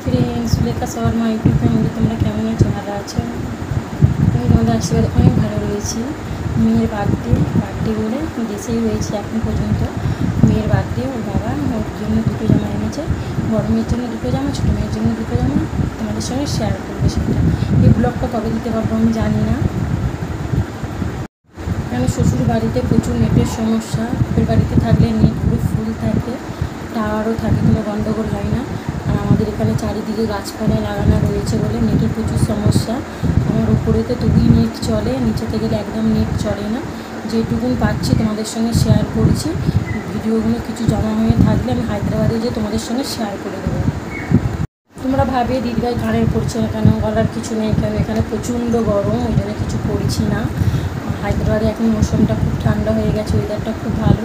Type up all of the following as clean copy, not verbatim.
Friends, Sulekha Sharma YouTube চ্যানেলে তোমরা কেমন আছো? ভালো আছো? আমি তোমাদের আশীর্বাদ অনেক ভালো রয়েছি। মেয়ের বার্থডে বলে দেশেই রয়েছে এখন পর্যন্ত। মেয়ের বার্থডে, ওর বাবা ওর জন্য দুটো জামা এনেছে। বড় মেয়ের জন্য দুটো জামা, ছোটো মেয়ের জন্য দুটো জামা। তোমাদের সঙ্গে শেয়ার করবে সেটা। এই ব্লগটা কবে দিতে পারবো আমি জানি না, কেন শ্বশুর বাড়িতে প্রচুর নেটের সমস্যা। বাপের বাড়িতে থাকলে নেট পুরো ফুল থাকে, টাওয়ারও থাকে, কোনো গণ্ডগোল হয় না। আর আমাদের এখানে চারিদিকে গাছপালা লাগানো রয়েছে বলে নেটের প্রচুর সমস্যা। আমার উপরেতে তবুই নেট চলে, নিচেতে গেলে একদম নেট চলে না। যেটুকুন পাচ্ছি তোমাদের সঙ্গে শেয়ার করছি। ভিডিওগুলো কিছু জমা হয়ে থাকলে আমি হায়দ্রাবাদে যেয়ে তোমাদের সঙ্গে শেয়ার করে দেবো। তোমরা ভাবে দিদিভাই কানের পড়ছে না কেন, গলার কিছু নেই কেন? এখানে প্রচণ্ড গরম, ওই জন্য কিছু পড়ছি না। হায়দ্রাবাদে এখন মৌসুমটা খুব ঠান্ডা হয়ে গেছে, ওয়েদারটা খুব ভালো।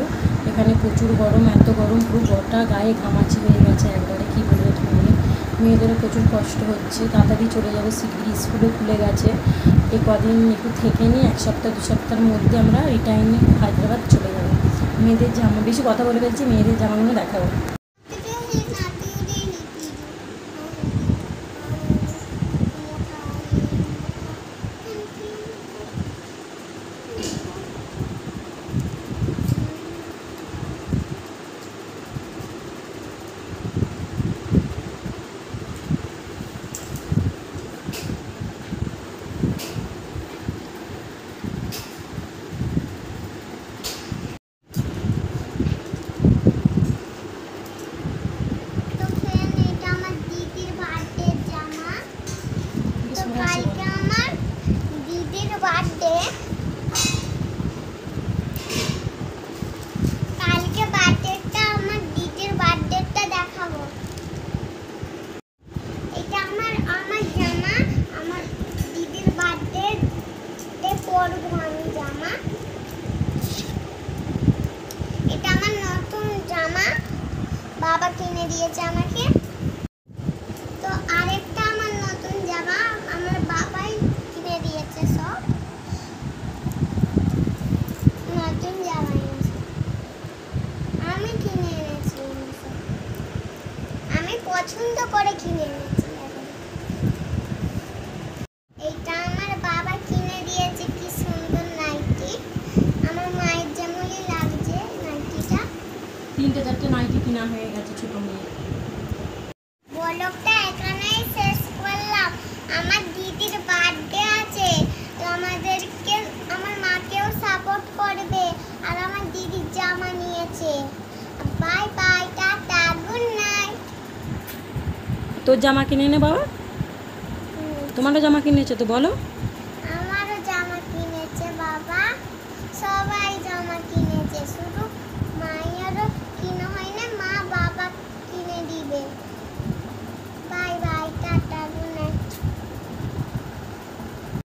এখানে প্রচুর গরম, এত গরম পুরো গোটা গায়ে ঘামাচি হয়ে গেছে একবারে, কী বলবো তোমাদের। মেয়েদেরও প্রচুর কষ্ট হচ্ছে, তাড়াতাড়ি চলে যাবে, শিগগিরি স্কুলও খুলে গেছে। এই কদিন একটু থেকে নিয়ে 1 সপ্তাহ 2 সপ্তাহের মধ্যে আমরা রিটার্ন নিয়ে হায়দ্রাবাদ চলে যাবো। মেয়েদের জামা, বেশি কথা বলে ফেলছি, মেয়েদের জামাগুলো দেখাবো। কালকে আমার দিদির বার্থডে, কালকে বার্থডেটা আমার দিদির বার্থডেটা দেখাবো। এটা আমার জামা, আমার দিদির বার্থডেতে পরবো আমি জামা। এটা আমার নতুন জামা, বাবা কিনে দিয়েছে আমাকে। তো আরেকটা আমার নতুন জামা আমার বাবাই কিনে দিয়েছে। সব নতুন জামা এনেছে, আমি কিনে এনেছি, আমি পছন্দ করে কিনে এনেছি। এইটা আমার বাবা কিনে দিয়েছে, কি সুন্দর নাইটি, আমার মায়ের যেমনই লাগছে নাইটিটা। 3-4টে নাইটি কিনা হয়ে গেছে ছোটো মেয়ে। ব্লগটা এখানেই শেষ করলাম। আমার দিদির বার্থডে আছে, আমাদেরকে, আমার মাকেও সাপোর্ট করবে। আর আমার দিদির জামা নিয়েছে। Bye bye, tata, good night. তোর জামা কিনে নে বাবা, তোমারও জামা কিনেছে তো বলো। আমারও জামা কিনেছে বাবা। সবাই